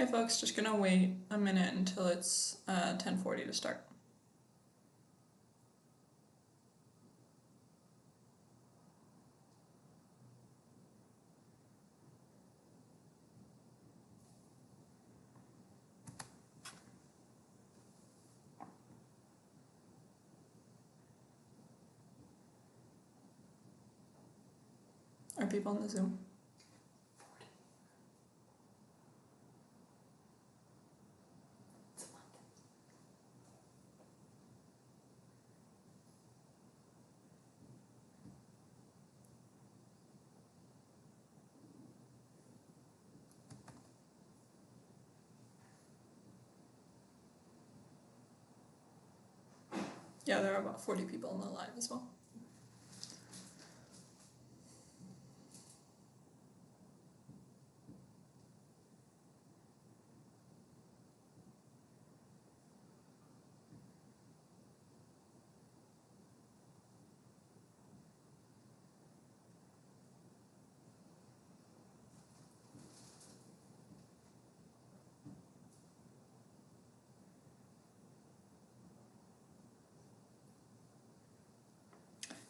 Hey folks, just gonna wait a minute until it's 10:40 to start. Are people in the Zoom? Yeah, there are about 40 people in the live as well.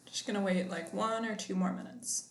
Just gonna wait like 1 or 2 more minutes.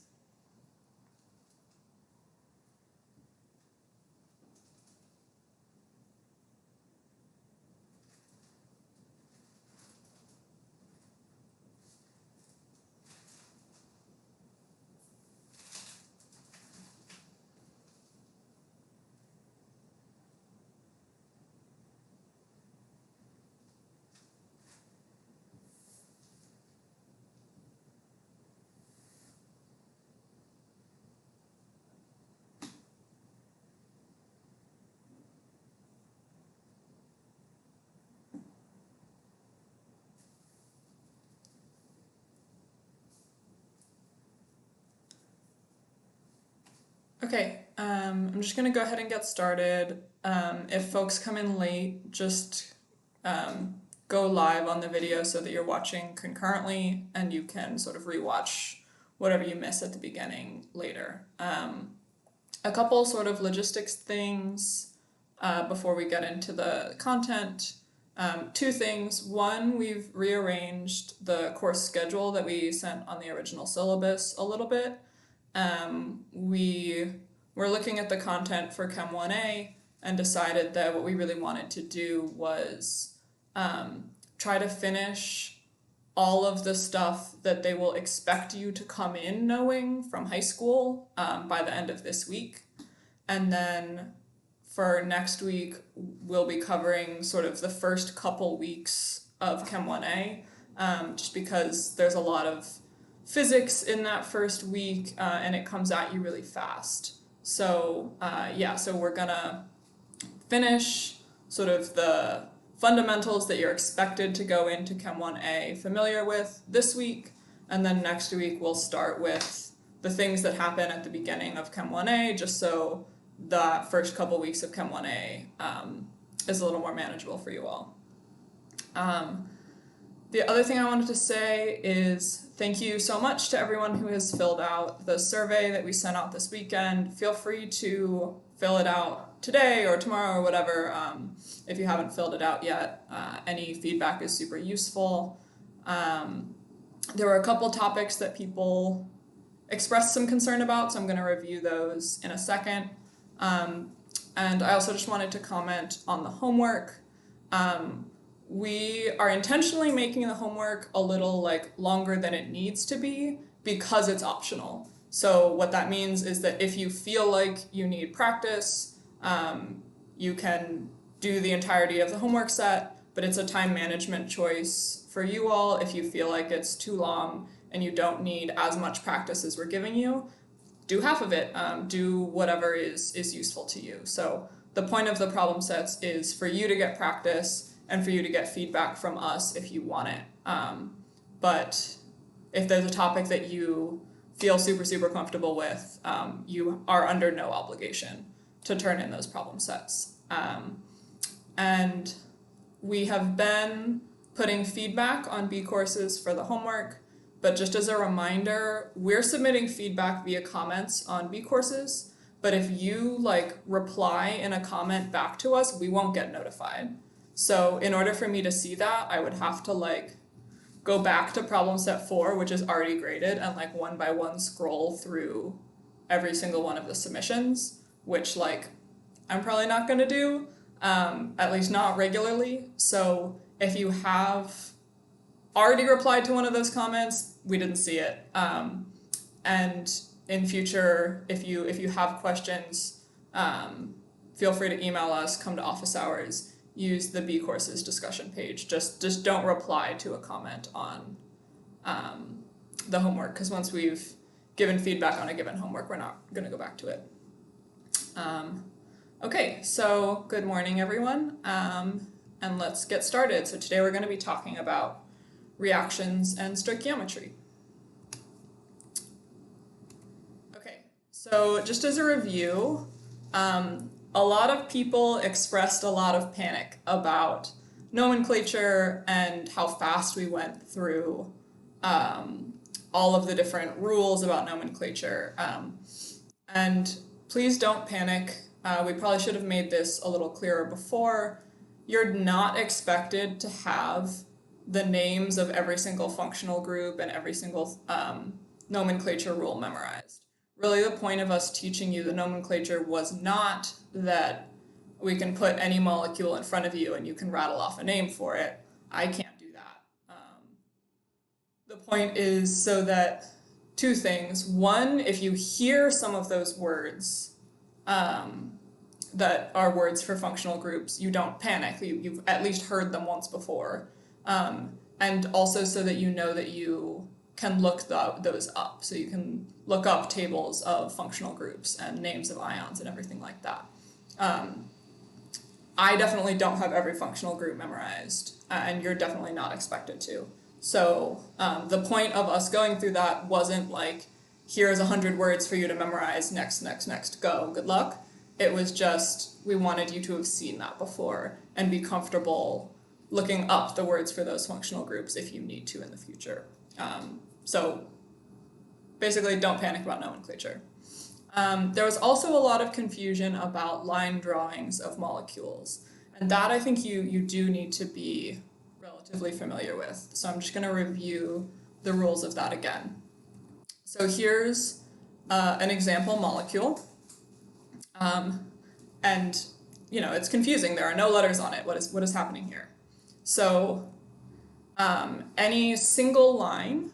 Okay, I'm just gonna go ahead and get started. If folks come in late, just go live on the video so that you're watching concurrently and you can sort of rewatch whatever you miss at the beginning later. A couple sort of logistics things before we get into the content. 2 things. One, we've rearranged the course schedule that we sent on the original syllabus a little bit. We were looking at the content for Chem 1A and decided that what we really wanted to do was try to finish all of the stuff that they will expect you to come in knowing from high school by the end of this week. And then for next week, we'll be covering sort of the first couple weeks of Chem 1A, just because there's a lot of physics in that first week and it comes at you really fast. So so we're gonna finish sort of the fundamentals that you're expected to go into Chem 1A familiar with this week, and then next week we'll start with the things that happen at the beginning of Chem 1A, just so the first couple weeks of Chem 1A is a little more manageable for you all. The other thing I wanted to say is thank you so much to everyone who has filled out the survey that we sent out this weekend. Feel free to fill it out today or tomorrow or whatever if you haven't filled it out yet. Any feedback is super useful. There were a couple topics that people expressed some concern about, so I'm going to review those in a second. And I also just wanted to comment on the homework. We are intentionally making the homework a little longer than it needs to be because it's optional. So what that means is that if you feel like you need practice, you can do the entirety of the homework set, but it's a time management choice for you all. If you feel like it's too long and you don't need as much practice as we're giving you, do half of it, do whatever is useful to you. So the point of the problem sets is for you to get practice and for you to get feedback from us if you want it. But if there's a topic that you feel super comfortable with, you are under no obligation to turn in those problem sets. And we have been putting feedback on B courses for the homework, but just as a reminder, we're submitting feedback via comments on B courses. but if you like reply in a comment back to us, we won't get notified. So in order for me to see that, I would have to like go back to problem set 4, which is already graded, and like one by one scroll through every single one of the submissions, which like I'm probably not going to do, at least not regularly. So if you have already replied to one of those comments, we didn't see it. And in future, if you have questions, feel free to email us, come to office hours, use the B courses discussion page. Just don't reply to a comment on the homework, because once we've given feedback on a given homework, we're not going to go back to it. Okay, so good morning, everyone, and let's get started. So today we're going to be talking about reactions and stoichiometry. Okay, so just as a review, a lot of people expressed a lot of panic about nomenclature and how fast we went through all of the different rules about nomenclature. And please don't panic. We probably should have made this a little clearer before. You're not expected to have the names of every single functional group and every single nomenclature rule memorized. Really, the point of us teaching you the nomenclature was not that we can put any molecule in front of you and you can rattle off a name for it. I can't do that. The point is so that two things. One, if you hear some of those words that are words for functional groups, you don't panic. You've at least heard them once before. And also so that you know that you can look those up. So you can look up tables of functional groups and names of ions and everything like that. I definitely don't have every functional group memorized, and you're definitely not expected to. So the point of us going through that wasn't like, here's 100 words for you to memorize, next, go, good luck. It was just, we wanted you to have seen that before and be comfortable looking up the words for those functional groups if you need to in the future. So basically, don't panic about nomenclature. There was also a lot of confusion about line drawings of molecules, and that I think you do need to be relatively familiar with. So I'm just going to review the rules of that again. So here's an example molecule, and you know it's confusing. There are no letters on it. What is happening here? So any single line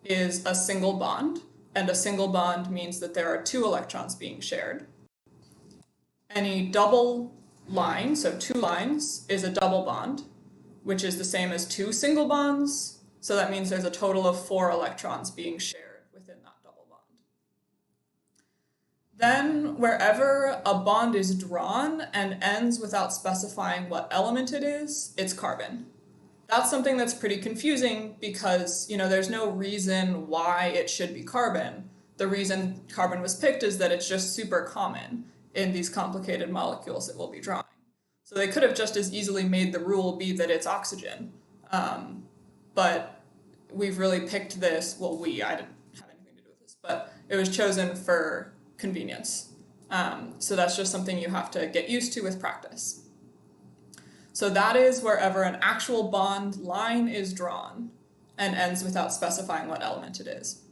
is a single bond, and a single bond means that there are 2 electrons being shared. Any double line, so 2 lines, is a double bond, which is the same as 2 single bonds, so that means there's a total of 4 electrons being shared within that double bond. Then, wherever a bond is drawn and ends without specifying what element it is, it's carbon. That's something that's pretty confusing because, you know, there's no reason why it should be carbon. The reason carbon was picked is that it's just super common in these complicated molecules that we'll be drawing. So they could have just as easily made the rule be that it's oxygen. But we've really picked this, well, I didn't have anything to do with this, but it was chosen for convenience. So that's just something you have to get used to with practice. So that is wherever an actual bond line is drawn and ends without specifying what element it is.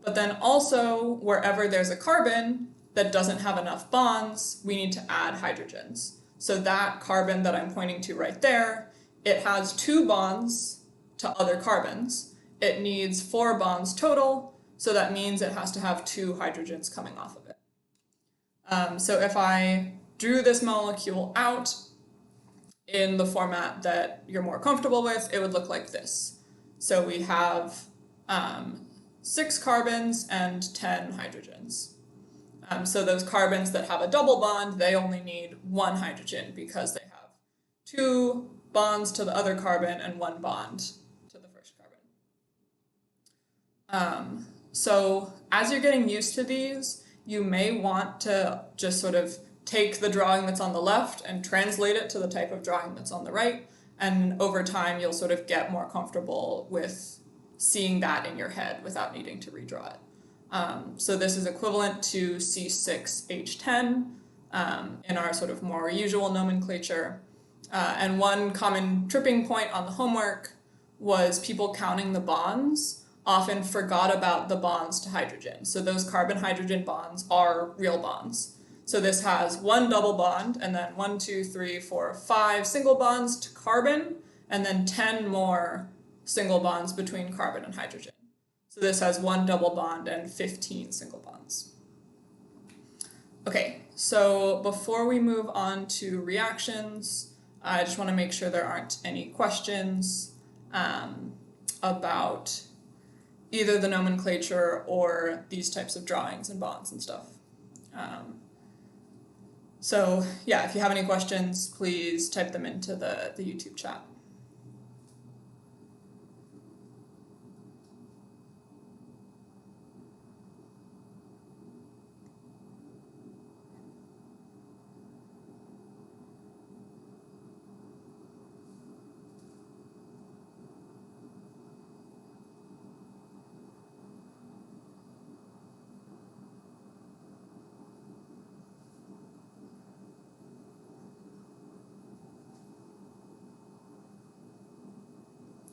But then also, wherever there's a carbon that doesn't have enough bonds, we need to add hydrogens. So that carbon that I'm pointing to right there, it has 2 bonds to other carbons. It needs 4 bonds total, so that means it has to have 2 hydrogens coming off of it. So if I drew this molecule out in the format that you're more comfortable with, it would look like this. So we have 6 carbons and 10 hydrogens. So those carbons that have a double bond, they only need 1 hydrogen because they have 2 bonds to the other carbon and 1 bond to the first carbon. So as you're getting used to these, you may want to just sort of take the drawing that's on the left and translate it to the type of drawing that's on the right, and over time you'll sort of get more comfortable with seeing that in your head without needing to redraw it. So this is equivalent to C6H10 in our sort of more usual nomenclature. And one common tripping point on the homework was people counting the bonds often forgot about the bonds to hydrogen. So those carbon-hydrogen bonds are real bonds. So this has one double bond, and then 1, 2, 3, 4, 5 single bonds to carbon, and then 10 more single bonds between carbon and hydrogen. So this has one double bond and 15 single bonds. Okay, so before we move on to reactions, I just want to make sure there aren't any questions about either the nomenclature or these types of drawings and bonds and stuff. So yeah, if you have any questions, please type them into the YouTube chat.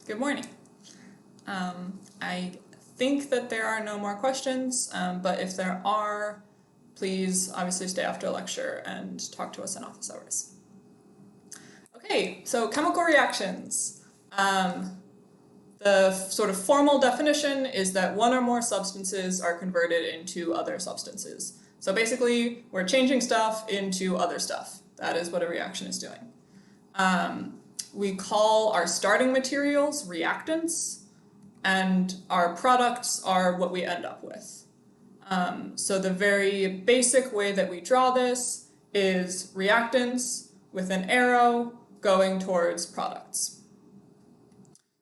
Good morning. I think that there are no more questions, but if there are, please obviously stay after lecture and talk to us in office hours. Okay, so chemical reactions. The sort of formal definition is that one or more substances are converted into other substances. So basically, we're changing stuff into other stuff. That is what a reaction is doing. We call our starting materials reactants, and our products are what we end up with. So the very basic way that we draw this is reactants with an arrow going towards products.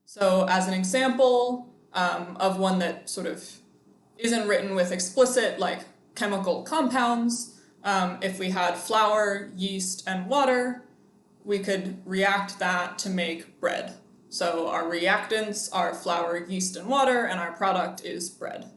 So as an example of one that sort of isn't written with explicit like chemical compounds, if we had flour, yeast, and water, we could react that to make bread. So our reactants are flour, yeast, and water, and our product is bread.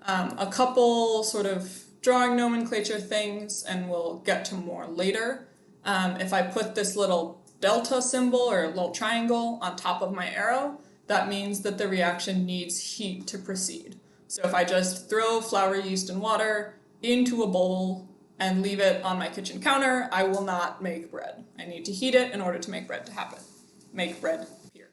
A couple sort of drawing nomenclature things, and we'll get to more later. If I put this little delta symbol or a little triangle on top of my arrow, that means that the reaction needs heat to proceed. So if I just throw flour, yeast, and water into a bowl and leave it on my kitchen counter, I will not make bread. I need to heat it in order to make bread to happen. Make bread here.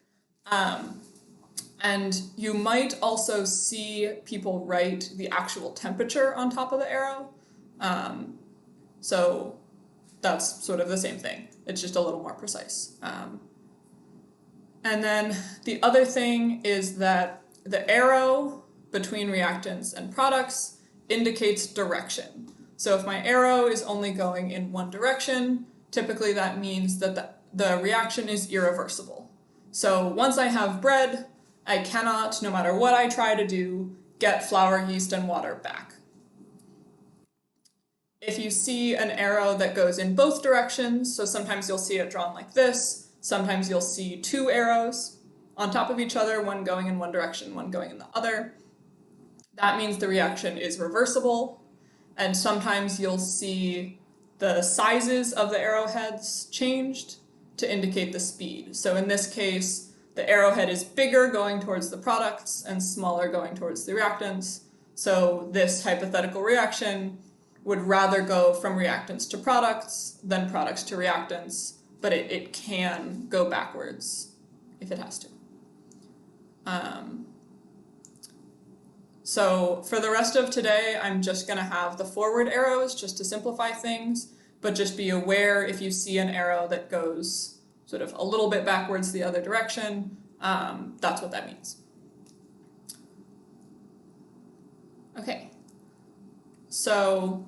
And you might also see people write the actual temperature on top of the arrow. So that's sort of the same thing. It's just a little more precise. And then the other thing is that the arrow between reactants and products indicates direction. So if my arrow is only going in one direction, typically that means that the reaction is irreversible. So once I have bread, I cannot, no matter what I try to do, get flour, yeast, and water back. If you see an arrow that goes in both directions, so sometimes you'll see it drawn like this, sometimes you'll see two arrows on top of each other, one going in one direction, one going in the other. That means the reaction is reversible. And sometimes you'll see the sizes of the arrowheads changed to indicate the speed. So in this case, the arrowhead is bigger going towards the products and smaller going towards the reactants. So this hypothetical reaction would rather go from reactants to products than products to reactants, but it can go backwards if it has to. So for the rest of today, I'm just going to have the forward arrows just to simplify things, but just be aware if you see an arrow that goes sort of a little bit backwards the other direction, that's what that means. Okay, so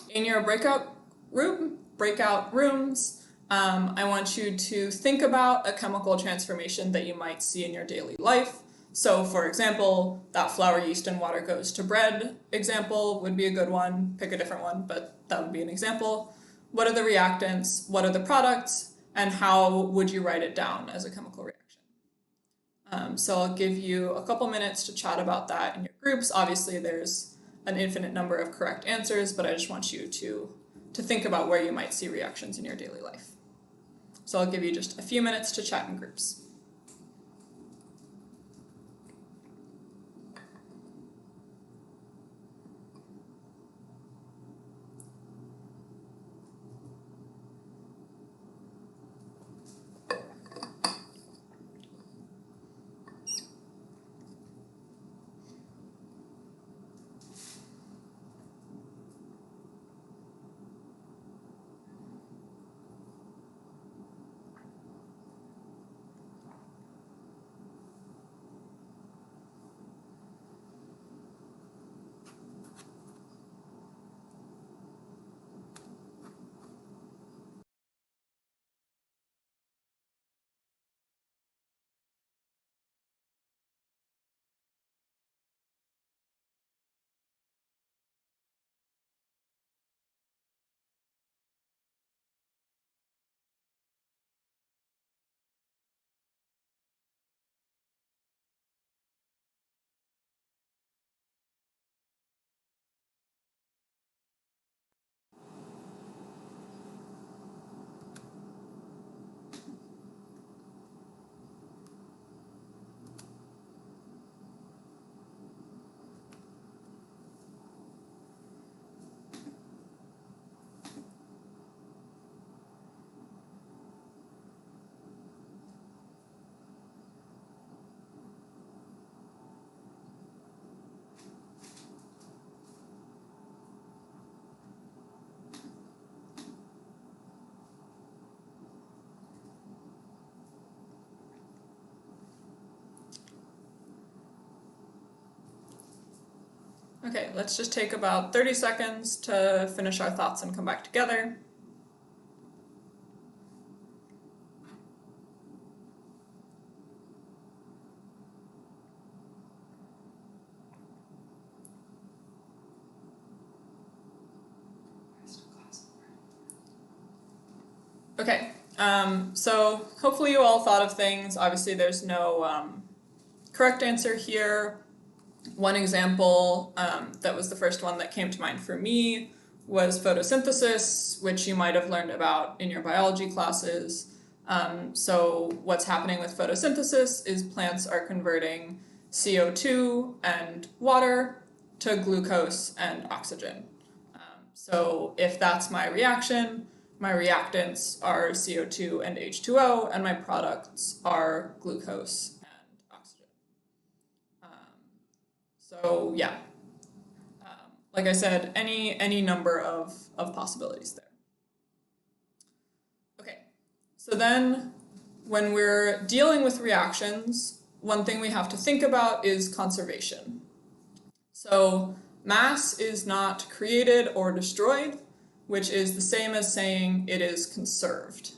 in your breakout rooms, I want you to think about a chemical transformation that you might see in your daily life. So for example, that flour, yeast, and water goes to bread example would be a good one. Pick a different one, but that would be an example. What are the reactants? What are the products? And how would you write it down as a chemical reaction? So I'll give you a couple minutes to chat about that in your groups. Obviously, there's an infinite number of correct answers, but I just want you to think about where you might see reactions in your daily life. So I'll give you just a few minutes to chat in groups. Okay, let's just take about 30 seconds to finish our thoughts and come back together. Okay, so hopefully you all thought of things. Obviously there's no correct answer here. One example that was the first one that came to mind for me was photosynthesis, which you might have learned about in your biology classes. So what's happening with photosynthesis is plants are converting CO2 and water to glucose and oxygen. So if that's my reaction, my reactants are CO2 and H2O, and my products are glucose and oxygen. So yeah, like I said, any number of possibilities there. Okay, so then when we're dealing with reactions, one thing we have to think about is conservation. So mass is not created or destroyed, which is the same as saying it is conserved.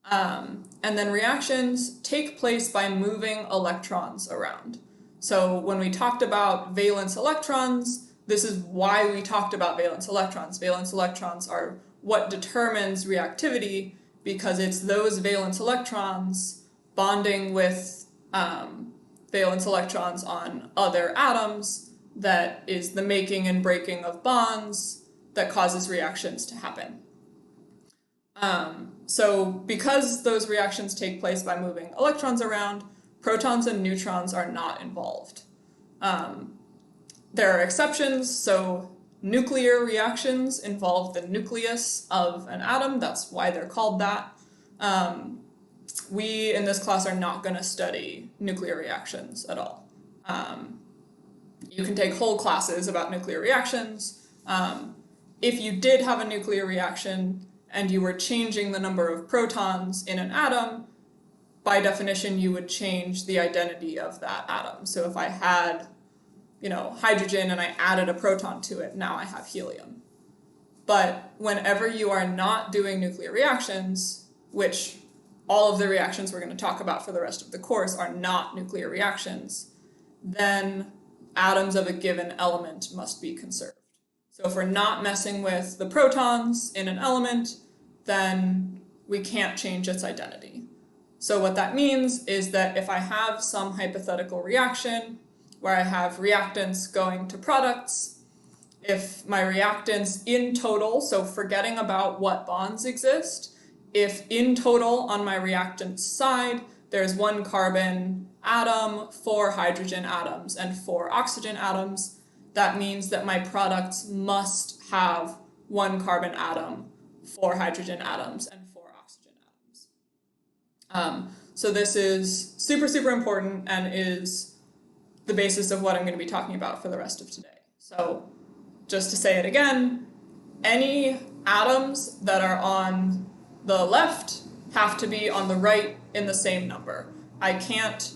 And then reactions take place by moving electrons around. So when we talked about valence electrons, this is why we talked about valence electrons. Valence electrons are what determines reactivity, because it's those valence electrons bonding with valence electrons on other atoms that is the making and breaking of bonds that causes reactions to happen. So because those reactions take place by moving electrons around, protons and neutrons are not involved. There are exceptions, so nuclear reactions involve the nucleus of an atom, that's why they're called that. We in this class are not going to study nuclear reactions at all. You can take whole classes about nuclear reactions. If you did have a nuclear reaction and you were changing the number of protons in an atom, by definition you would change the identity of that atom. So if I had, hydrogen and I added a proton to it, now I have helium. But whenever you are not doing nuclear reactions, which all of the reactions we're going to talk about for the rest of the course are not nuclear reactions, then atoms of a given element must be conserved. So if we're not messing with the protons in an element, then we can't change its identity. So what that means is that if I have some hypothetical reaction where I have reactants going to products, if my reactants in total, so forgetting about what bonds exist, if in total on my reactant side there's 1 carbon atom, 4 hydrogen atoms, and 4 oxygen atoms, that means that my products must have 1 carbon atom, 4 hydrogen atoms, and 4 oxygen atoms. So this is super, super important and is the basis of what I'm going to be talking about for the rest of today. So just to say it again, any atoms that are on the left have to be on the right in the same number. I can't,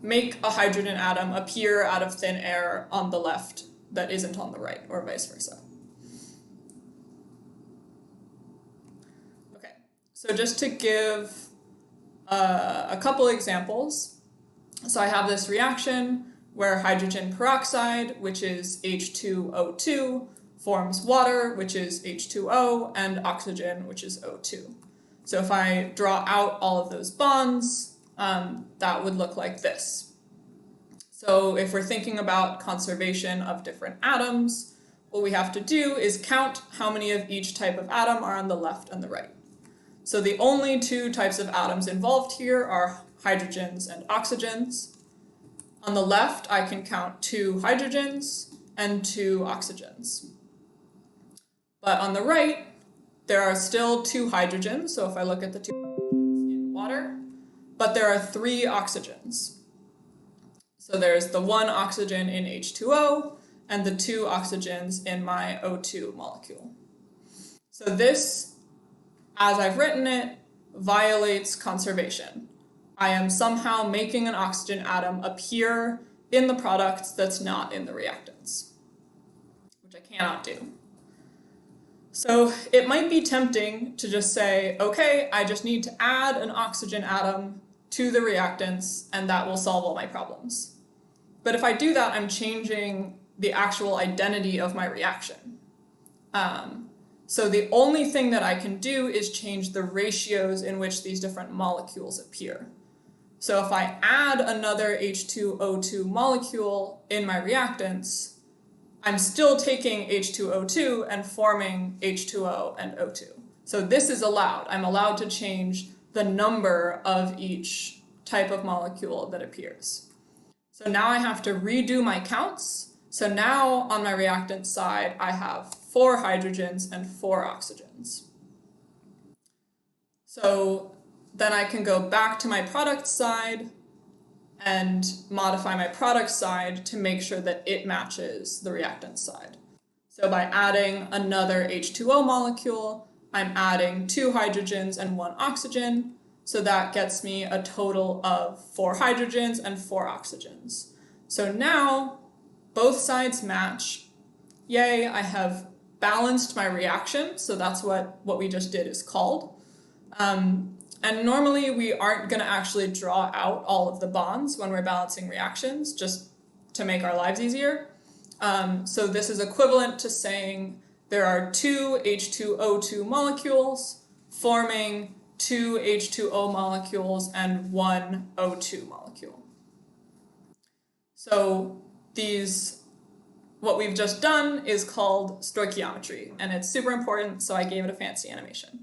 make a hydrogen atom appear out of thin air on the left that isn't on the right, or vice versa. Okay, so just to give a couple examples. So I have this reaction where hydrogen peroxide, which is H2O2, forms water, which is H2O, and oxygen, which is O2. So if I draw out all of those bonds, that would look like this. So if we're thinking about conservation of different atoms, what we have to do is count how many of each type of atom are on the left and the right. So the only 2 types of atoms involved here are hydrogens and oxygens. On the left, I can count 2 hydrogens and 2 oxygens. But on the right, there are still 2 hydrogens, so if I look at the 2 hydrogens in water, but there are 3 oxygens. So there's the 1 oxygen in H2O and the 2 oxygens in my O2 molecule. So this, as I've written it, violates conservation. I am somehow making an oxygen atom appear in the product that's not in the reactants, which I cannot do. So it might be tempting to just say, okay, I just need to add an oxygen atom to the reactants and that will solve all my problems. But if I do that, I'm changing the actual identity of my reaction. So the only thing that I can do is change the ratios in which these different molecules appear. So if I add another H2O2 molecule in my reactants, I'm still taking H2O2 and forming H2O and O2. So this is allowed. I'm allowed to change the number of each type of molecule that appears. So now I have to redo my counts. So now on my reactant side, I have 4 hydrogens and 4 oxygens. So then I can go back to my product side and modify my product side to make sure that it matches the reactant side. So by adding another H2O molecule, I'm adding 2 hydrogens and 1 oxygen. So that gets me a total of 4 hydrogens and 4 oxygens. So now both sides match. Yay, I have balanced my reaction. So that's what we just did is called. And normally we aren't going to actually draw out all of the bonds when we're balancing reactions, just to make our lives easier. So this is equivalent to saying there are 2 H2O2 molecules forming 2 H2O molecules and 1 O2 molecule. So what we've just done is called stoichiometry, and it's super important, so I gave it a fancy animation.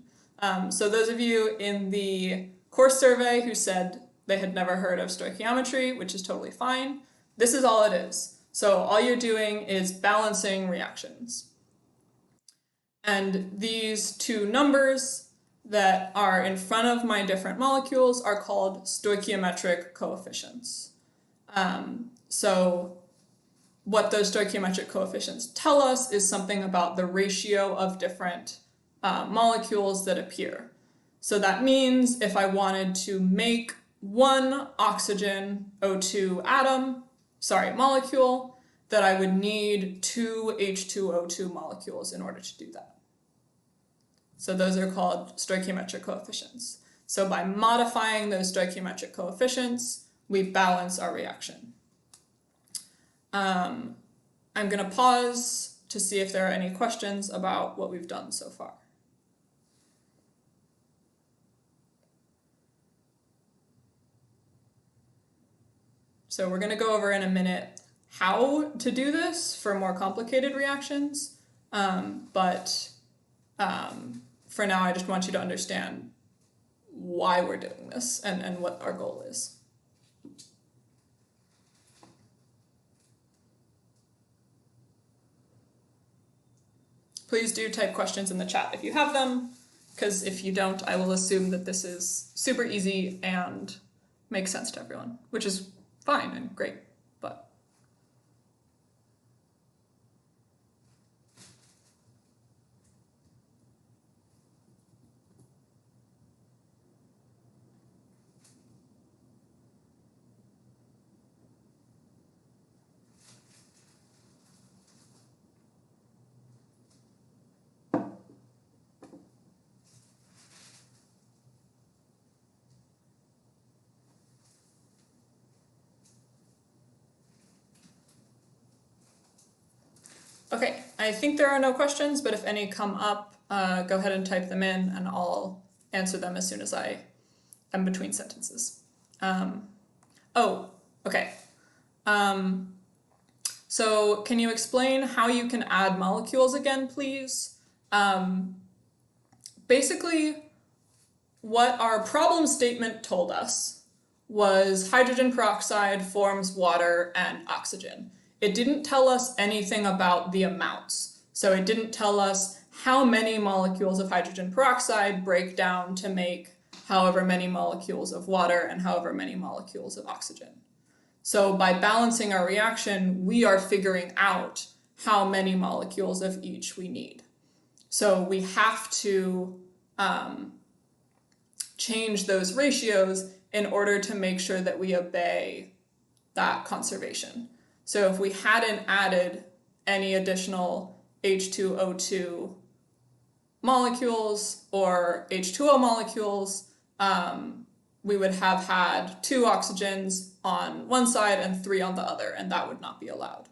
So those of you in the course survey who said they had never heard of stoichiometry, which is totally fine, this is all it is. So all you're doing is balancing reactions. And these 2 numbers that are in front of my different molecules are called stoichiometric coefficients. So what those stoichiometric coefficients tell us is something about the ratio of different molecules that appear. So that means if I wanted to make 1 oxygen O2 molecule, that I would need 2 H2O2 molecules in order to do that. So those are called stoichiometric coefficients. So by modifying those stoichiometric coefficients, we balance our reaction. I'm going to pause to see if there are any questions about what we've done so far. So we're going to go over in a minute how to do this for more complicated reactions, but for now I just want you to understand why we're doing this and what our goal is. Please do type questions in the chat if you have them, because if you don't, I will assume that this is super easy and makes sense to everyone, which is fine and great, but. Okay, I think there are no questions, but if any come up, go ahead and type them in and I'll answer them as soon as I am between sentences. Okay. So can you explain how you can add molecules again, please? Basically, what our problem statement told us was hydrogen peroxide forms water and oxygen. It didn't tell us anything about the amounts. So it didn't tell us how many molecules of hydrogen peroxide break down to make however many molecules of water and however many molecules of oxygen. So by balancing our reaction, we are figuring out how many molecules of each we need. So we have to change those ratios in order to make sure that we obey that conservation. So if we hadn't added any additional H2O2 molecules or H2O molecules, we would have had 2 oxygens on one side and 3 on the other, and that would not be allowed.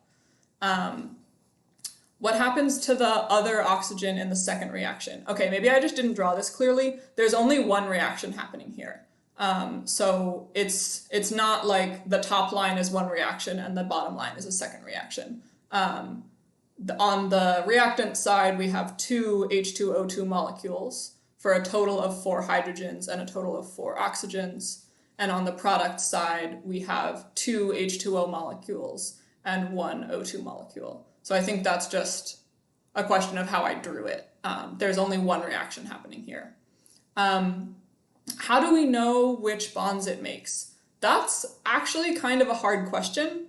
What happens to the other oxygen in the second reaction? Okay, maybe I just didn't draw this clearly. There's only one reaction happening here. So it's not like the top line is one reaction and the bottom line is a second reaction. On the reactant side, we have 2 H2O2 molecules for a total of 4 hydrogens and a total of 4 oxygens. And on the product side, we have 2 H2O molecules and 1 O2 molecule. So I think that's just a question of how I drew it. There's only one reaction happening here. How do we know which bonds it makes? That's actually kind of a hard question.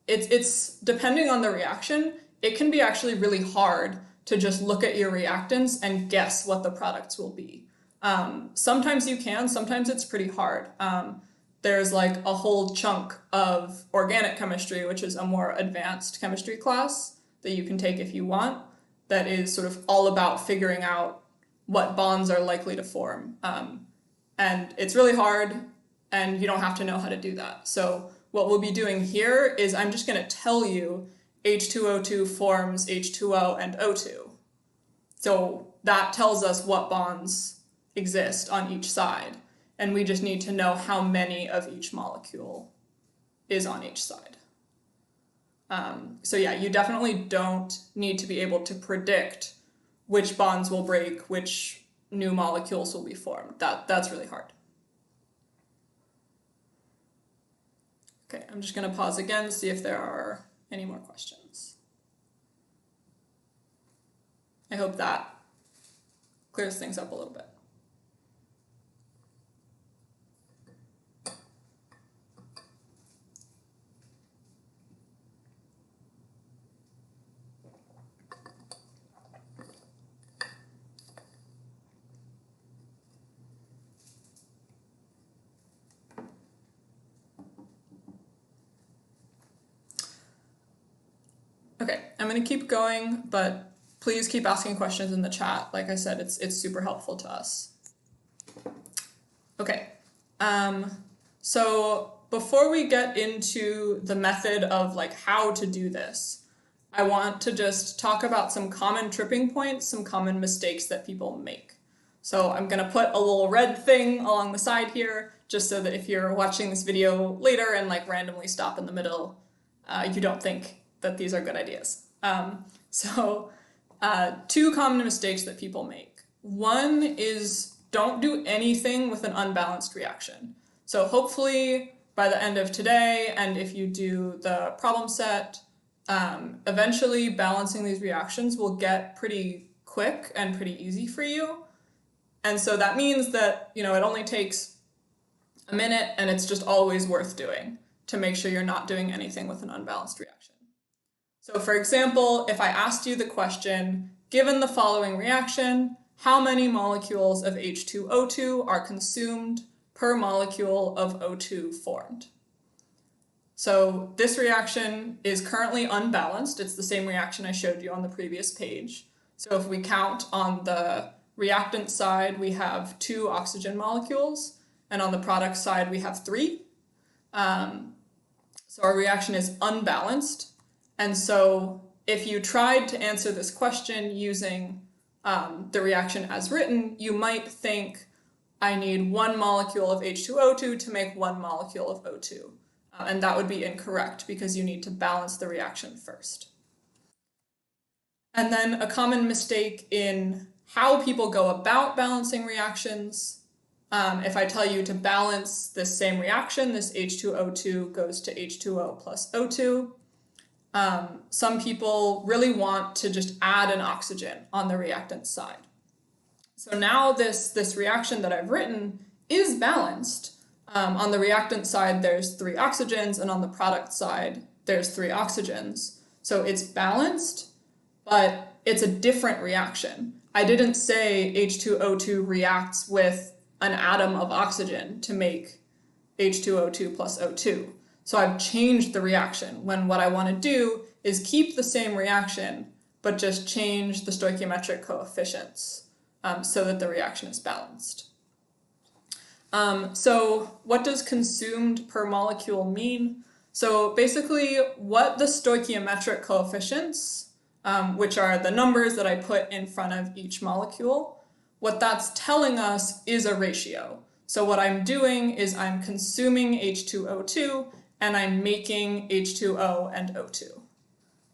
It's depending on the reaction, it can be actually really hard to just look at your reactants and guess what the products will be. Sometimes you can, sometimes it's pretty hard. There's like a whole chunk of organic chemistry, which is a more advanced chemistry class that you can take if you want, that is sort of all about figuring out what bonds are likely to form. And it's really hard, and you don't have to know how to do that. So what we'll be doing here is I'm just going to tell you H2O2 forms H2O and O2. So that tells us what bonds exist on each side, and we just need to know how many of each molecule is on each side. So yeah, you definitely don't need to be able to predict which bonds will break, which new molecules will be formed. That's really hard. Okay, I'm just going to pause again to see if there are any more questions. I hope that clears things up a little bit. Okay, I'm going to keep going, but please keep asking questions in the chat. Like I said, it's super helpful to us. Okay, so before we get into the method of like how to do this, I want to just talk about some common tripping points, some common mistakes that people make. So I'm going to put a little red thing along the side here just so that if you're watching this video later and like randomly stop in the middle, you don't think that these are good ideas. Two common mistakes that people make. One is don't do anything with an unbalanced reaction. So hopefully by the end of today, and if you do the problem set, eventually balancing these reactions will get pretty quick and pretty easy for you. And so that means that, it only takes a minute and it's just always worth doing to make sure you're not doing anything with an unbalanced reaction. So for example, if I asked you the question, given the following reaction, how many molecules of H2O2 are consumed per molecule of O2 formed? So this reaction is currently unbalanced. It's the same reaction I showed you on the previous page. So if we count on the reactant side, we have 2 oxygen molecules, and on the product side, we have 3. So our reaction is unbalanced. And so if you tried to answer this question using the reaction as written, you might think, I need 1 molecule of H2O2 to make 1 molecule of O2. And that would be incorrect because you need to balance the reaction first. And then a common mistake in how people go about balancing reactions, if I tell you to balance this same reaction, this H2O2 goes to H2O plus O2, some people really want to just add an oxygen on the reactant side. So now this reaction that I've written is balanced. On the reactant side, there's 3 oxygens, and on the product side, there's 3 oxygens. So it's balanced, but it's a different reaction. I didn't say H2O2 reacts with an atom of oxygen to make H2O2 plus O2. So I've changed the reaction when what I want to do is keep the same reaction, but just change the stoichiometric coefficients so that the reaction is balanced. So what does consumed per molecule mean? So basically what the stoichiometric coefficients, which are the numbers that I put in front of each molecule, what that's telling us is a ratio. So what I'm doing is I'm consuming H2O2 and I'm making H2O and O2.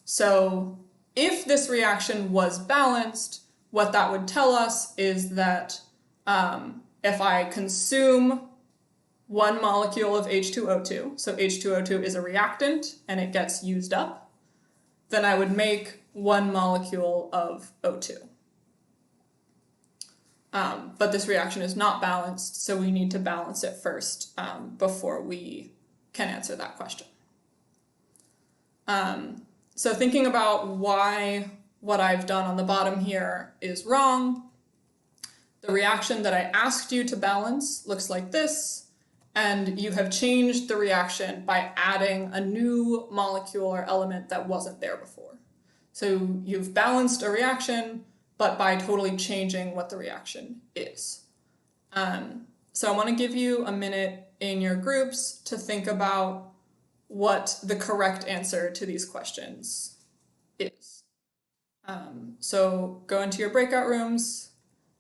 So if this reaction was balanced, what that would tell us is that if I consume 1 molecule of H2O2, so H2O2 is a reactant and it gets used up, then I would make 1 molecule of O2. But this reaction is not balanced, so we need to balance it first before we can answer that question. So thinking about why what I've done on the bottom here is wrong, the reaction that I asked you to balance looks like this, and you have changed the reaction by adding a new molecule or element that wasn't there before. So you've balanced a reaction, but by totally changing what the reaction is. So I want to give you a minute in your groups to think about what the correct answer to these questions is. So go into your breakout rooms.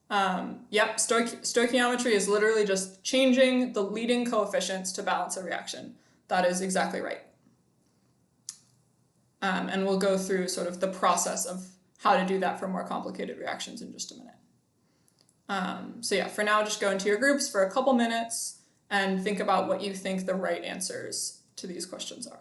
Yep, stoichiometry is literally just changing the leading coefficients to balance a reaction. That is exactly right. And we'll go through sort of the process of how to do that for more complicated reactions in just a minute. So yeah, for now, just go into your groups for a couple minutes and think about what you think the right answers to these questions are.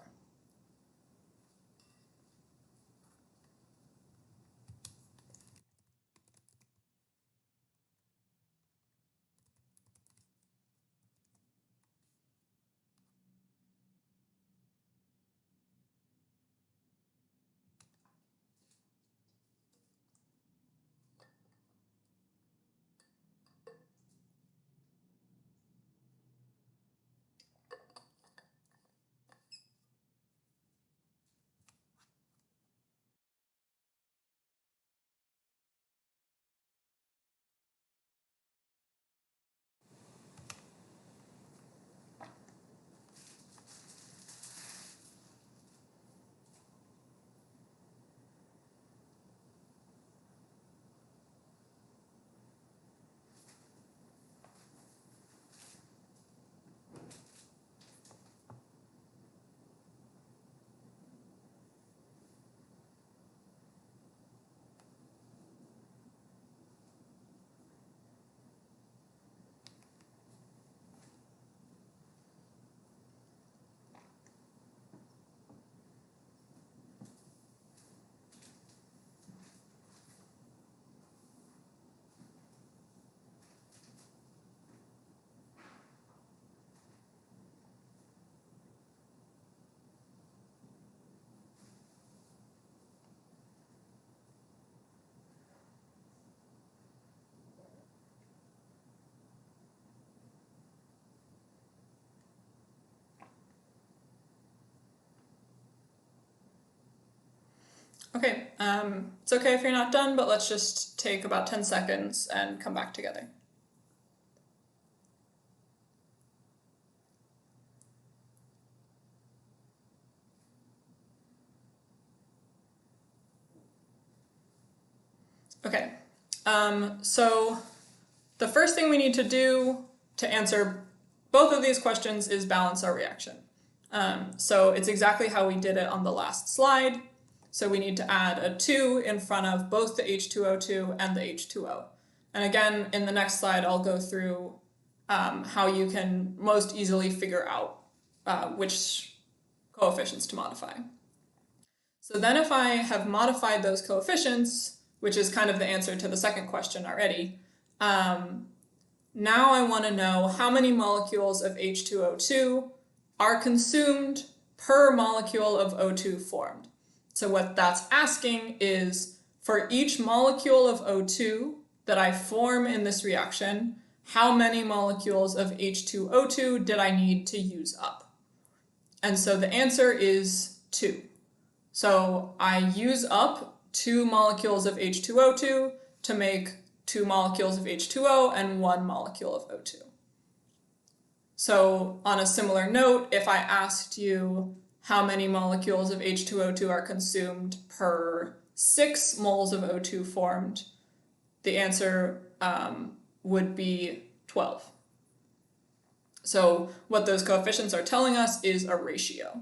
Okay, it's okay if you're not done, but let's just take about 10 seconds and come back together. Okay, so the first thing we need to do to answer both of these questions is balance our reaction. So it's exactly how we did it on the last slide. So we need to add a 2 in front of both the H2O2 and the H2O. And again, in the next slide, I'll go through how you can most easily figure out which coefficients to modify. So then if I have modified those coefficients, which is kind of the answer to the second question already, now I want to know how many molecules of H2O2 are consumed per molecule of O2 formed. So what that's asking is, for each molecule of O2 that I form in this reaction, how many molecules of H2O2 did I need to use up? And so the answer is 2. So I use up 2 molecules of H2O2 to make 2 molecules of H2O and 1 molecule of O2. So on a similar note, if I asked you how many molecules of H2O2 are consumed per 6 moles of O2 formed, the answer would be 12. So what those coefficients are telling us is a ratio.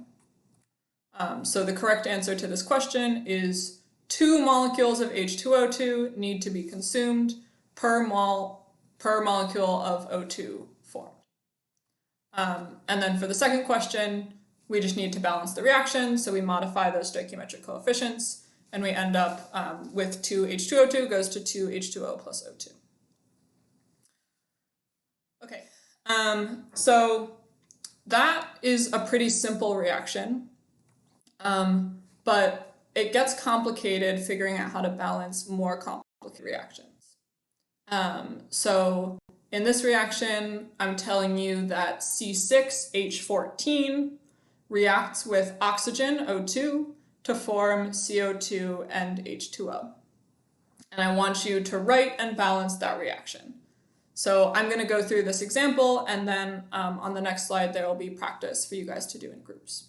So the correct answer to this question is 2 molecules of H2O2 need to be consumed per molecule of O2 formed. And then for the second question, we just need to balance the reaction, so we modify those stoichiometric coefficients, and we end up with 2 H2O2 goes to 2 H2O plus O2. Okay, so that is a pretty simple reaction, but it gets complicated figuring out how to balance more complicated reactions. So in this reaction, I'm telling you that C6H14 reacts with oxygen, O2, to form CO2 and H2O. And I want you to write and balance that reaction. So I'm going to go through this example, and then on the next slide there will be practice for you guys to do in groups.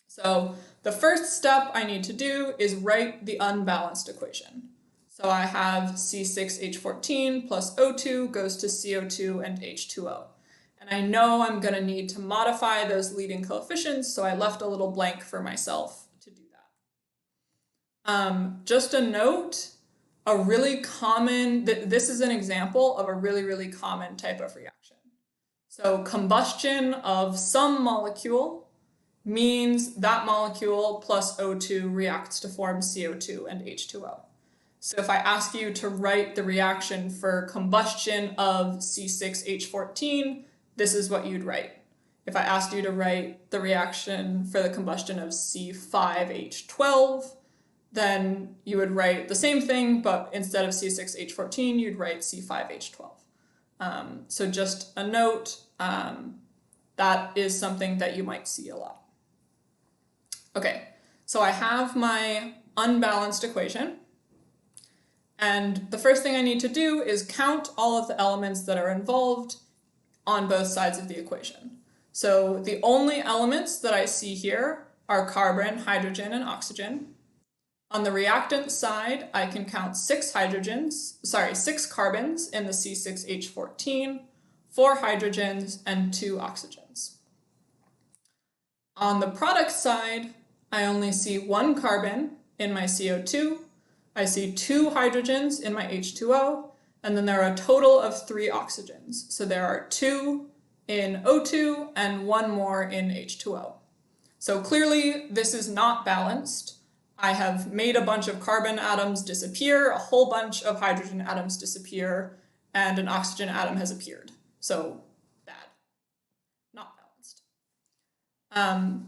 So the first step I need to do is write the unbalanced equation. So I have C6H14 plus O2 goes to CO2 and H2O. And I know I'm going to need to modify those leading coefficients, so I left a little blank for myself to do that. Just a note, this is an example of a really common type of reaction. So combustion of some molecule means that molecule plus O2 reacts to form CO2 and H2O. So if I ask you to write the reaction for combustion of C6H14, this is what you'd write. If I asked you to write the reaction for the combustion of C5H12, then you would write the same thing, but instead of C6H14, you'd write C5H12. So just a note, that is something that you might see a lot. Okay, so I have my unbalanced equation. And the first thing I need to do is count all of the elements that are involved on both sides of the equation. So the only elements that I see here are carbon, hydrogen, and oxygen. On the reactant side, I can count 6 carbons in the C6H14, 4 hydrogens, and 2 oxygens. On the product side, I only see 1 carbon in my CO2, I see 2 hydrogens in my H2O, and then there are a total of 3 oxygens. So there are 2 in O2 and 1 more in H2O. So clearly this is not balanced. I have made a bunch of carbon atoms disappear, a whole bunch of hydrogen atoms disappear, and an oxygen atom has appeared. So bad, not balanced. And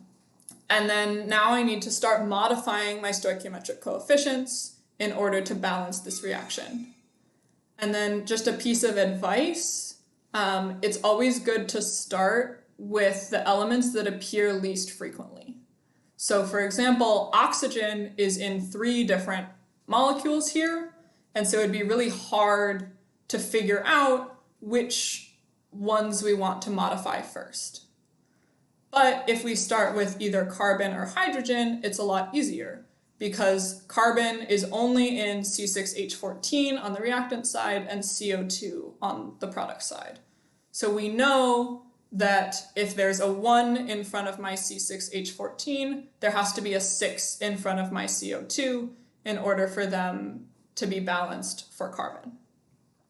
then now I need to start modifying my stoichiometric coefficients in order to balance this reaction. And then just a piece of advice, it's always good to start with the elements that appear least frequently. So for example, oxygen is in 3 different molecules here, and so it'd be really hard to figure out which ones we want to modify first. But if we start with either carbon or hydrogen, it's a lot easier because carbon is only in C6H14 on the reactant side and CO2 on the product side. So we know that if there's a 1 in front of my C6H14, there has to be a 6 in front of my CO2 in order for them to be balanced for carbon.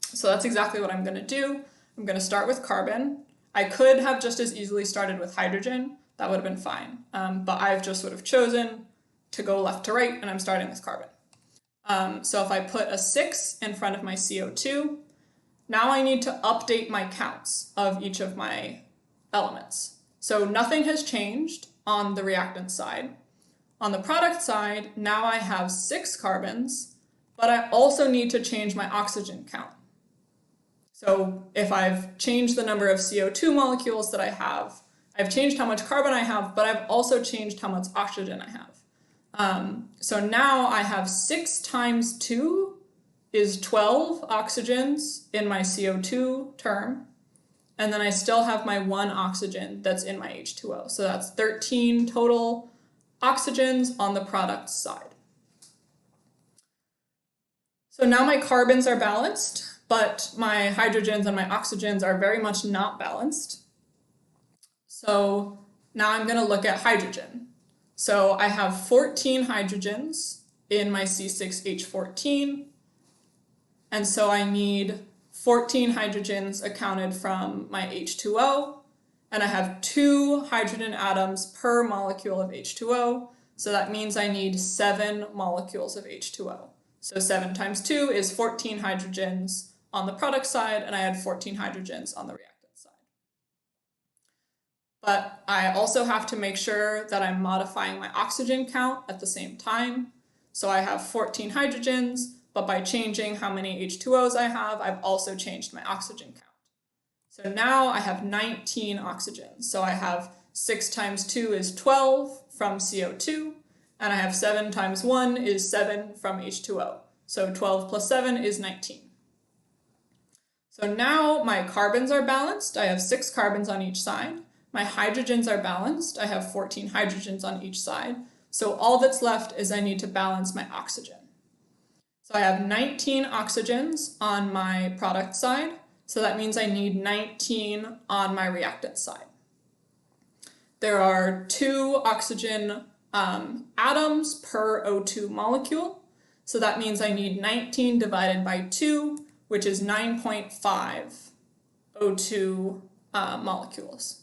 So that's exactly what I'm going to do. I'm going to start with carbon. I could have just as easily started with hydrogen. That would have been fine. But I've just sort of chosen to go left to right, and I'm starting with carbon. So if I put a 6 in front of my CO2, now I need to update my counts of each of my elements. So nothing has changed on the reactant side. On the product side, now I have 6 carbons, but I also need to change my oxygen count. So if I've changed the number of CO2 molecules that I have, I've changed how much carbon I have, but I've also changed how much oxygen I have. So now I have 6 times 2 is 12 oxygens in my CO2 term, and then I still have my 1 oxygen that's in my H2O. So that's 13 total oxygens on the product side. So now my carbons are balanced, but my hydrogens and my oxygens are very much not balanced. So now I'm going to look at hydrogen. So I have 14 hydrogens in my C6H14, and so I need 14 hydrogens accounted from my H2O, and I have 2 hydrogen atoms per molecule of H2O, so that means I need 7 molecules of H2O. So 7 times 2 is 14 hydrogens on the product side, and I had 14 hydrogens on the reactant side. But I also have to make sure that I'm modifying my oxygen count at the same time. So I have 14 hydrogens, but by changing how many H2Os I have, I've also changed my oxygen count. So now I have 19 oxygens. So I have 6 times 2 is 12 from CO2, and I have 7 times 1 is 7 from H2O. So 12 plus 7 is 19. So now my carbons are balanced. I have 6 carbons on each side. My hydrogens are balanced. I have 14 hydrogens on each side. So all that's left is I need to balance my oxygen. So I have 19 oxygens on my product side. So that means I need 19 on my reactant side. There are 2 oxygen atoms per O2 molecule. So that means I need 19 divided by 2, which is 9.5 O2 molecules.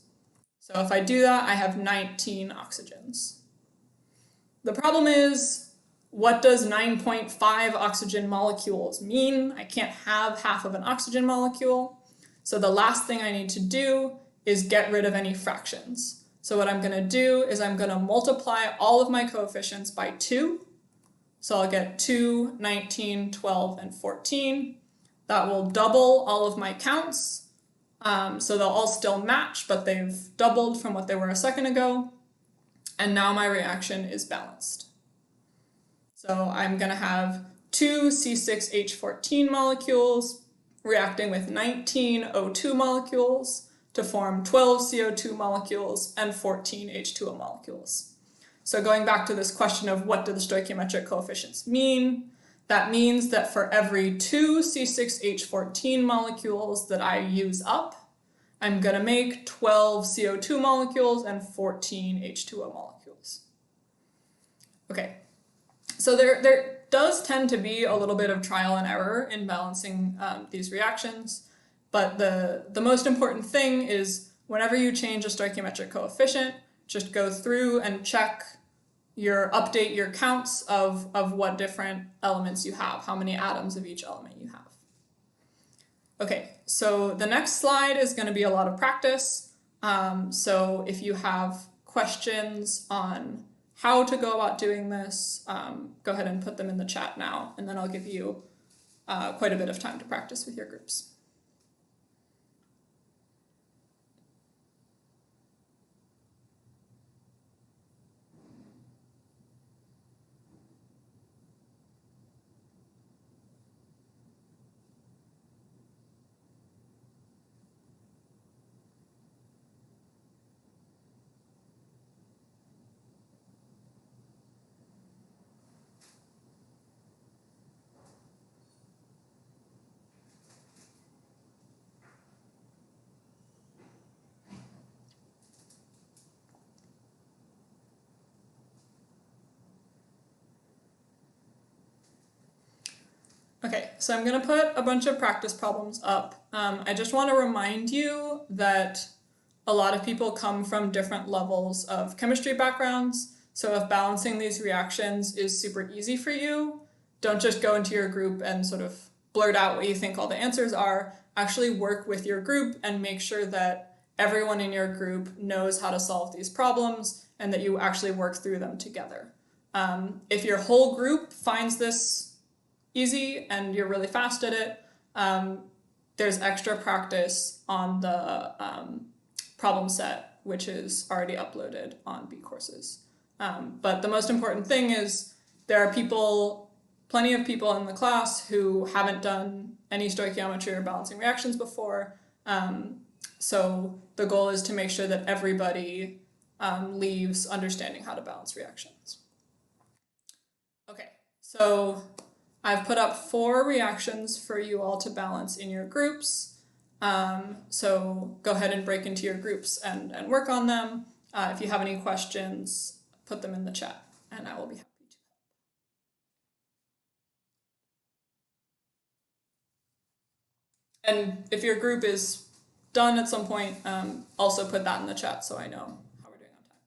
So if I do that, I have 19 oxygens. The problem is, what does 9.5 oxygen molecules mean? I can't have half of an oxygen molecule. So the last thing I need to do is get rid of any fractions. So what I'm going to do is I'm going to multiply all of my coefficients by 2. So I'll get 2, 19, 12, and 14. That will double all of my counts. So they'll all still match, but they've doubled from what they were a second ago. And now my reaction is balanced. So I'm going to have 2 C6H14 molecules reacting with 19 O2 molecules to form 12 CO2 molecules and 14 H2O molecules. So going back to this question of what do the stoichiometric coefficients mean, that means that for every 2 C6H14 molecules that I use up, I'm going to make 12 CO2 molecules and 14 H2O molecules. Okay, so there does tend to be a little bit of trial and error in balancing these reactions, but the most important thing is whenever you change a stoichiometric coefficient, just go through and check update your counts of what different elements you have, how many atoms of each element you have. Okay, so the next slide is going to be a lot of practice. So if you have questions on how to go about doing this, go ahead and put them in the chat now, and then I'll give you quite a bit of time to practice with your groups. Okay, so I'm going to put a bunch of practice problems up. I just want to remind you that a lot of people come from different levels of chemistry backgrounds. So if balancing these reactions is super easy for you, don't just go into your group and sort of blurt out what you think all the answers are. Actually work with your group and make sure that everyone in your group knows how to solve these problems and that you actually work through them together. If your whole group finds this easy and you're really fast at it, there's extra practice on the problem set, which is already uploaded on B courses. But the most important thing is there are plenty of people in the class who haven't done any stoichiometry or balancing reactions before. So the goal is to make sure that everybody leaves understanding how to balance reactions. Okay, so I've put up 4 reactions for you all to balance in your groups. So go ahead and break into your groups and work on them. If you have any questions, put them in the chat and I will be happy to. And if your group is done at some point, also put that in the chat so I know how we're doing on time.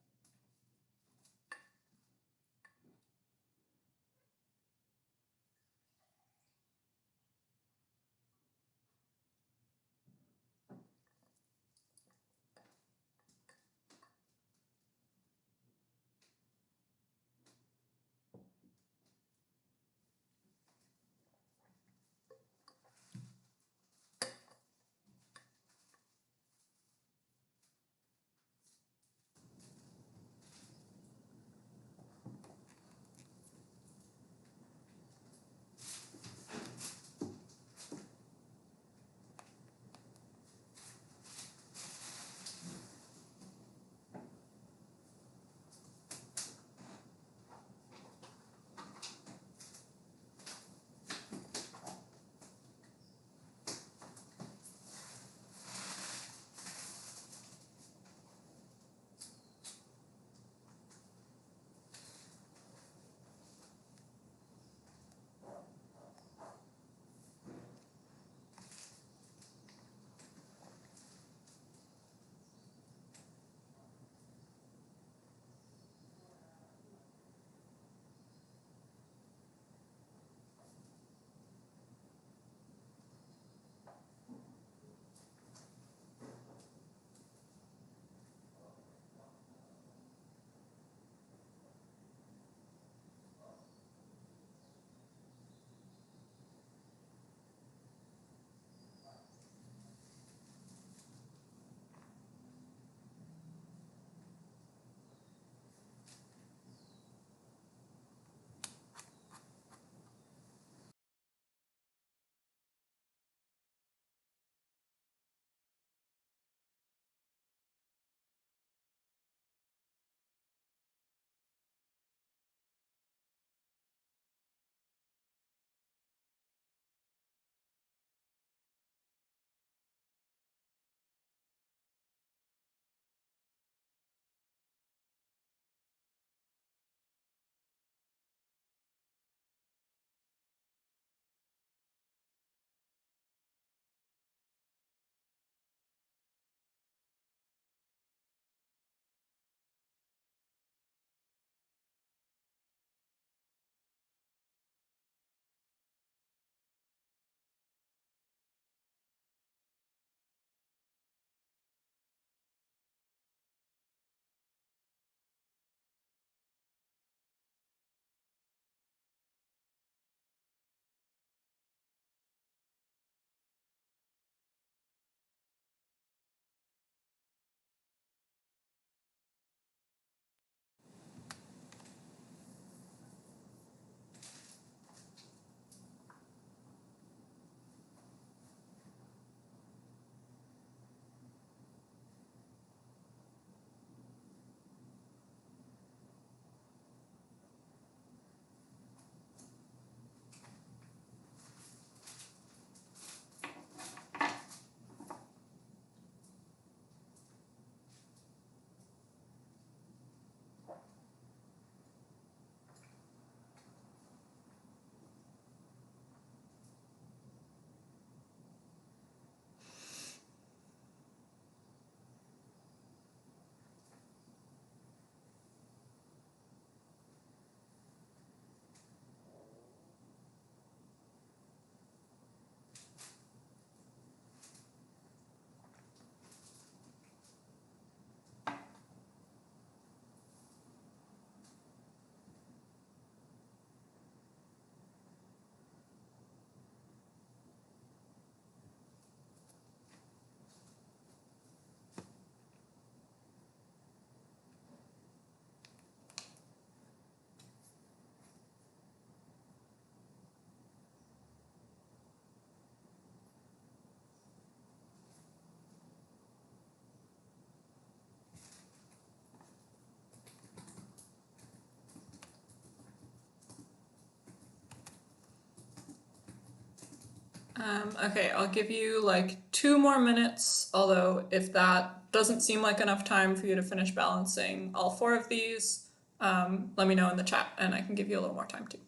Okay, I'll give you like 2 more minutes, although if that doesn't seem like enough time for you to finish balancing all 4 of these, let me know in the chat and I can give you a little more time too.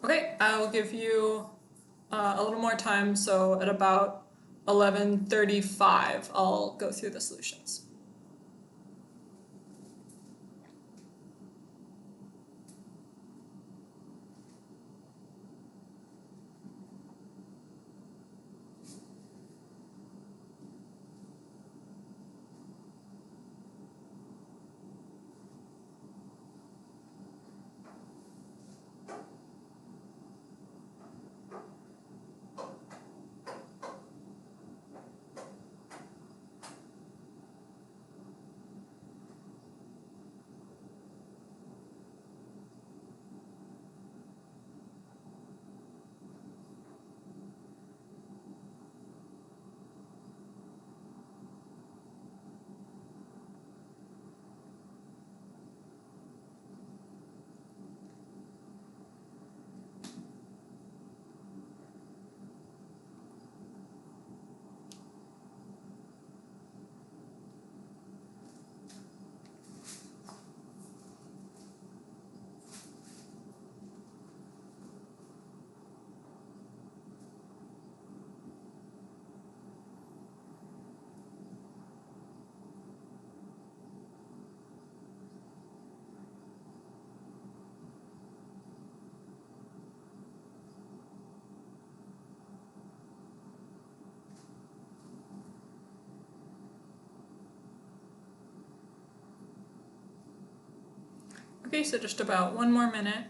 Okay, I'll give you a little more time, so at about 11:35 I'll go through the solutions. Okay, so just about 1 more minute.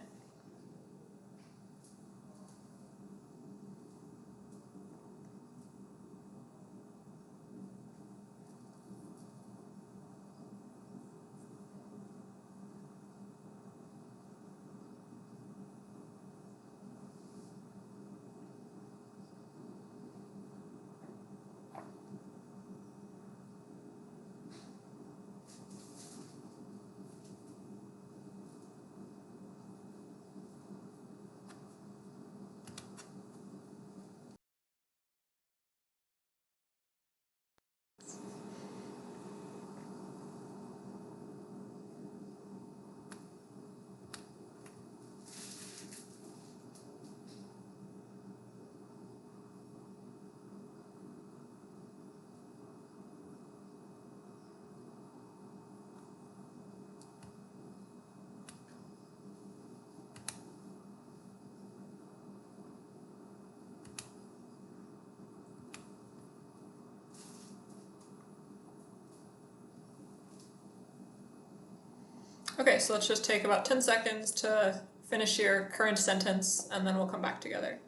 Okay, so let's just take about 10 seconds to finish your current sentence and then we'll come back together.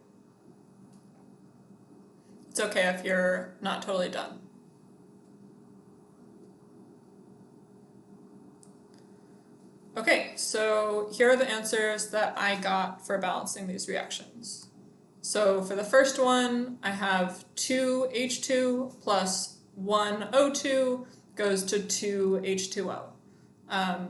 It's okay if you're not totally done. Okay, so here are the answers that I got for balancing these reactions. So for the first one, I have 2H2 plus 1O2 goes to 2H2O.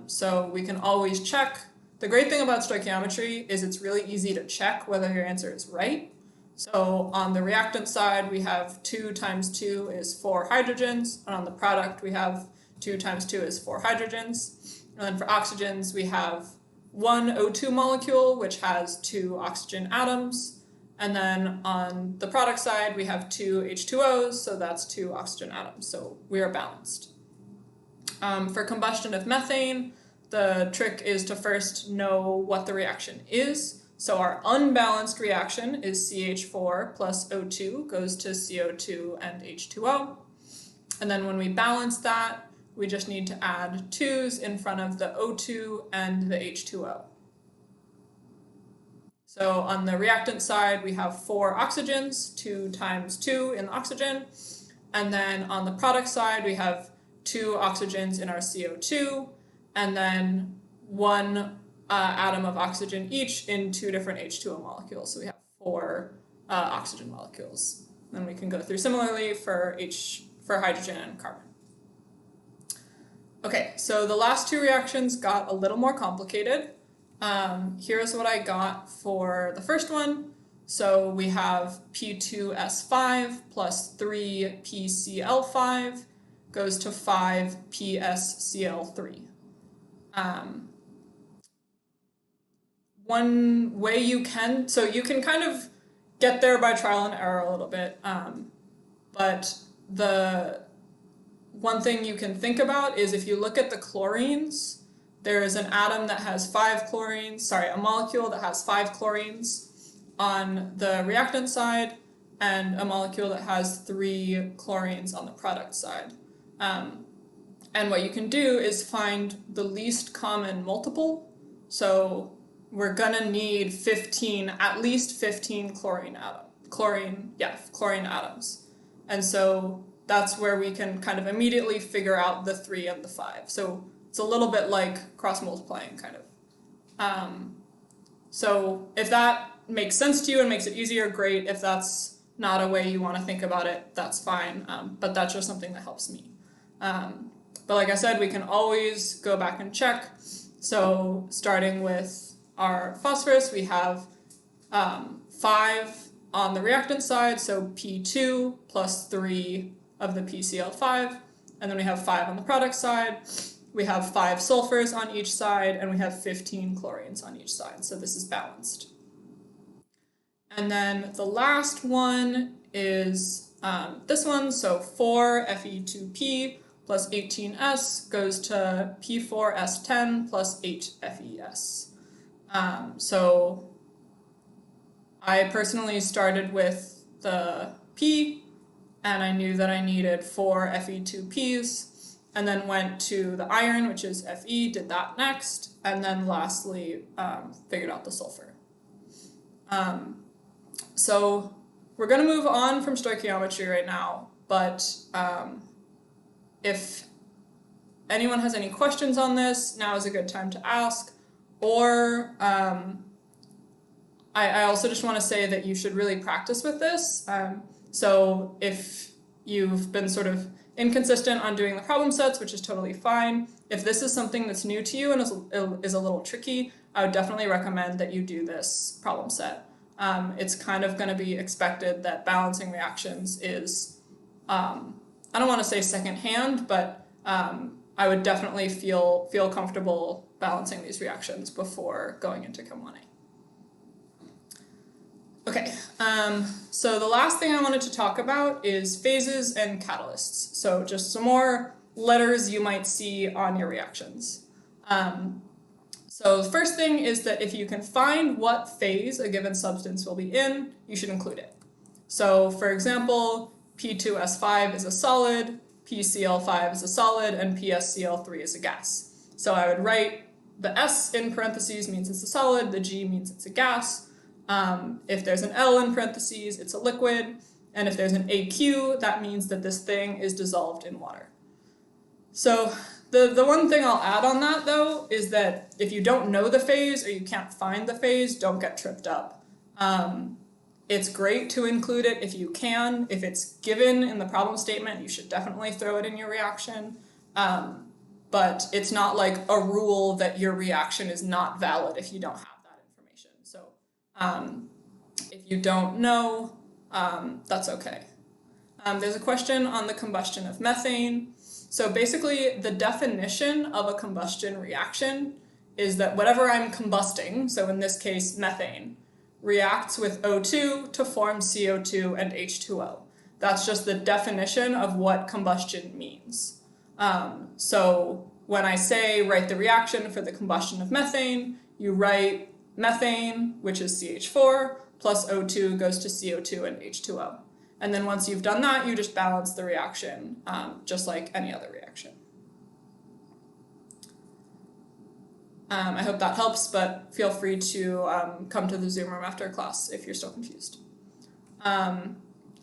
So we can always check. The great thing about stoichiometry is it's really easy to check whether your answer is right. So on the reactant side, we have 2 times 2 is 4 hydrogens, and on the product, we have 2 times 2 is 4 hydrogens. And then for oxygens, we have 1 O2 molecule, which has 2 oxygen atoms. And then on the product side, we have 2 H2Os, so that's 2 oxygen atoms. So we are balanced. For combustion of methane, the trick is to first know what the reaction is. So our unbalanced reaction is CH4 plus O2 goes to CO2 and H2O. And then when we balance that, we just need to add 2's in front of the O2 and the H2O. So on the reactant side, we have 4 oxygens, 2 times 2 in the oxygen. And then on the product side, we have 2 oxygens in our CO2, and then 1 atom of oxygen each in 2 different H2O molecules. So we have 4 oxygen molecules. Then we can go through similarly for hydrogen and carbon. Okay, so the last 2 reactions got a little more complicated. Here's what I got for the first one. So we have P2S5 plus 3PCl5 goes to 5PSCl3. One way you can kind of get there by trial and error a little bit, but the one thing you can think about is if you look at the chlorines, there is an atom that has 5 chlorines, a molecule that has 5 chlorines on the reactant side, and a molecule that has 3 chlorines on the product side. And what you can do is find the least common multiple. So we're gonna need at least 15 chlorine atoms. And so that's where we can kind of immediately figure out the 3 and the 5. So it's a little bit like cross-multiplying, kind of. So if that makes sense to you and makes it easier, great. If that's not a way you want to think about it, that's fine. But that's just something that helps me. But like I said, we can always go back and check. So starting with our phosphorus, we have 5 on the reactant side, so P2 plus 3 of the PCl5, and then we have 5 on the product side. We have 5 sulfurs on each side, and we have 15 chlorines on each side, so this is balanced. And then the last one is this one, so 4Fe2P plus 18S goes to P4S10 plus 8FeS. So I personally started with the P, and I knew that I needed 4 Fe2Ps, and then went to the iron, which is Fe, did that next, and then lastly figured out the sulfur. So we're going to move on from stoichiometry right now, but if anyone has any questions on this, now is a good time to ask. Or I also just want to say that you should really practice with this. So if you've been sort of inconsistent on doing the problem sets, which is totally fine, if this is something that's new to you and is a little tricky, I would definitely recommend that you do this problem set. It's kind of going to be expected that balancing reactions is, I don't want to say secondhand, but I would definitely feel comfortable balancing these reactions before going into Chem 1A. Okay, so the last thing I wanted to talk about is phases and catalysts. So just some more letters you might see on your reactions. So the first thing is that if you can find what phase a given substance will be in, you should include it. So for example, P2S5 is a solid, PCl5 is a solid, and PSCl3 is a gas. So I would write the S in parentheses means it's a solid, the G means it's a gas. If there's an L in parentheses, it's a liquid. And if there's an AQ, that means that this thing is dissolved in water. So the one thing I'll add on that, though, is that if you don't know the phase or you can't find the phase, don't get tripped up. It's great to include it if you can. If it's given in the problem statement, you should definitely throw it in your reaction. But it's not like a rule that your reaction is not valid if you don't have that information. So if you don't know, that's okay. There's a question on the combustion of methane. So basically, the definition of a combustion reaction is that whatever I'm combusting, so in this case methane, reacts with O2 to form CO2 and H2O. That's just the definition of what combustion means. So when I say write the reaction for the combustion of methane, you write methane, which is CH4, plus O2 goes to CO2 and H2O. And then once you've done that, you just balance the reaction, just like any other reaction. I hope that helps, but feel free to come to the Zoom room after class if you're still confused. And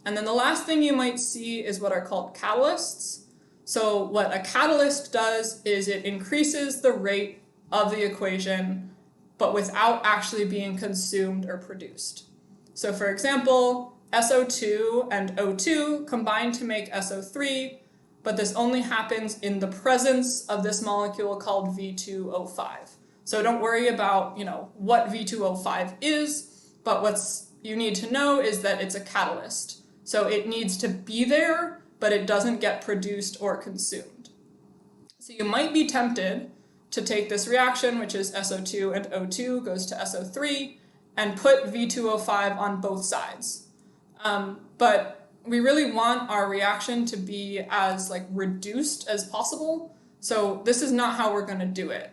then the last thing you might see is what are called catalysts. So what a catalyst does is it increases the rate of the equation, but without actually being consumed or produced. So for example, SO2 and O2 combine to make SO3, but this only happens in the presence of this molecule called V2O5. So don't worry about, what V2O5 is, but what's you need to know is that it's a catalyst. So it needs to be there, but it doesn't get produced or consumed. So you might be tempted to take this reaction, which is SO2 and O2 goes to SO3, and put V2O5 on both sides. But we really want our reaction to be as reduced as possible. So this is not how we're going to do it.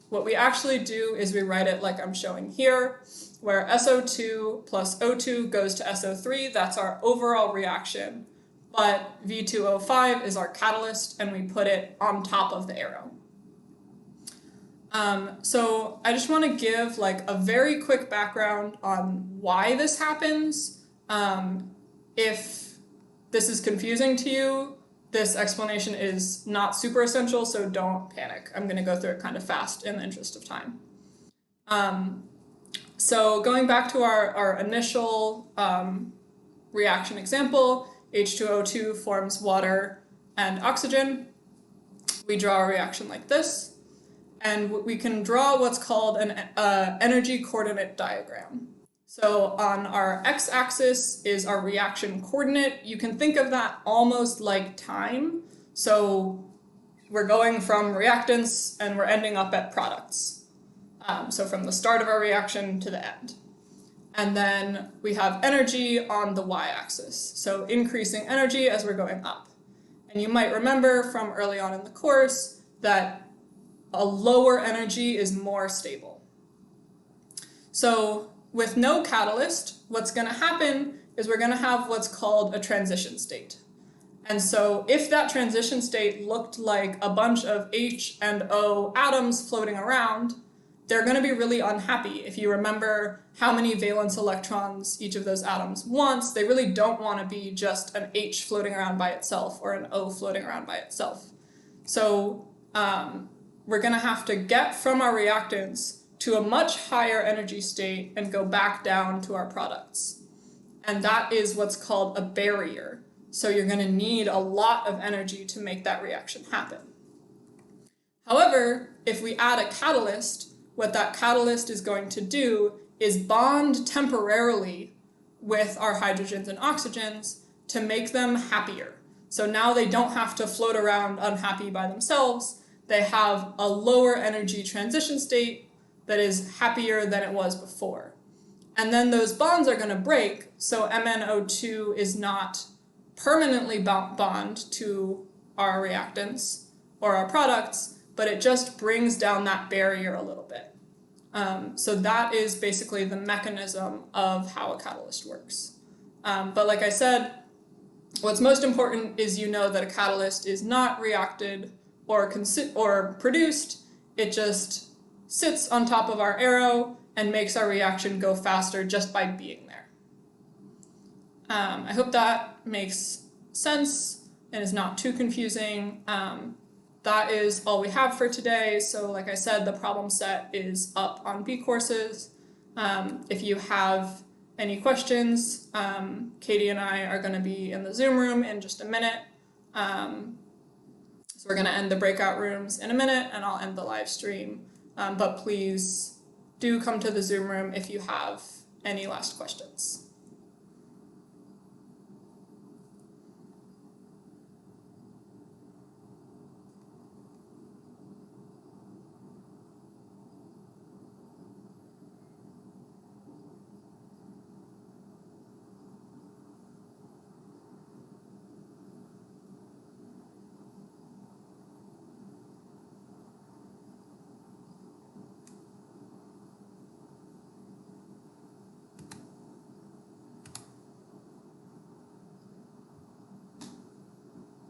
What we actually do is we write it like I'm showing here, where SO2 plus O2 goes to SO3. That's our overall reaction. But V2O5 is our catalyst, and we put it on top of the arrow. So I just want to give a very quick background on why this happens. If this is confusing to you, this explanation is not super essential, so don't panic. I'm going to go through it kind of fast in the interest of time. So going back to our initial reaction example, H2O2 forms water and oxygen. We draw a reaction like this, and we can draw what's called an energy coordinate diagram. So on our x-axis is our reaction coordinate. You can think of that almost like time. So we're going from reactants and we're ending up at products. So from the start of our reaction to the end. And then we have energy on the y-axis. So increasing energy as we're going up. And you might remember from early on in the course that a lower energy is more stable. So with no catalyst, what's going to happen is we're going to have what's called a transition state. And so if that transition state looked like a bunch of H and O atoms floating around, they're going to be really unhappy. If you remember how many valence electrons each of those atoms wants, they really don't want to be just an H floating around by itself or an O floating around by itself. So we're going to have to get from our reactants to a much higher energy state and go back down to our products. And that is what's called a barrier. So you're going to need a lot of energy to make that reaction happen. However, if we add a catalyst, what that catalyst is going to do is bond temporarily with our hydrogens and oxygens to make them happier. So now they don't have to float around unhappy by themselves. They have a lower energy transition state that is happier than it was before. And then those bonds are going to break, so MnO2 is not permanently bond to our reactants or our products, but it just brings down that barrier a little bit. So that is basically the mechanism of how a catalyst works. But like I said, what's most important is you know that a catalyst is not reacted or produced, it just sits on top of our arrow and makes our reaction go faster just by being there. I hope that makes sense and is not too confusing. That is all we have for today. So like I said, the problem set is up on B courses. If you have any questions, Katie and I are going to be in the Zoom room in just a minute. So we're going to end the breakout rooms in a minute and I'll end the live stream. But please do come to the Zoom room if you have any last questions.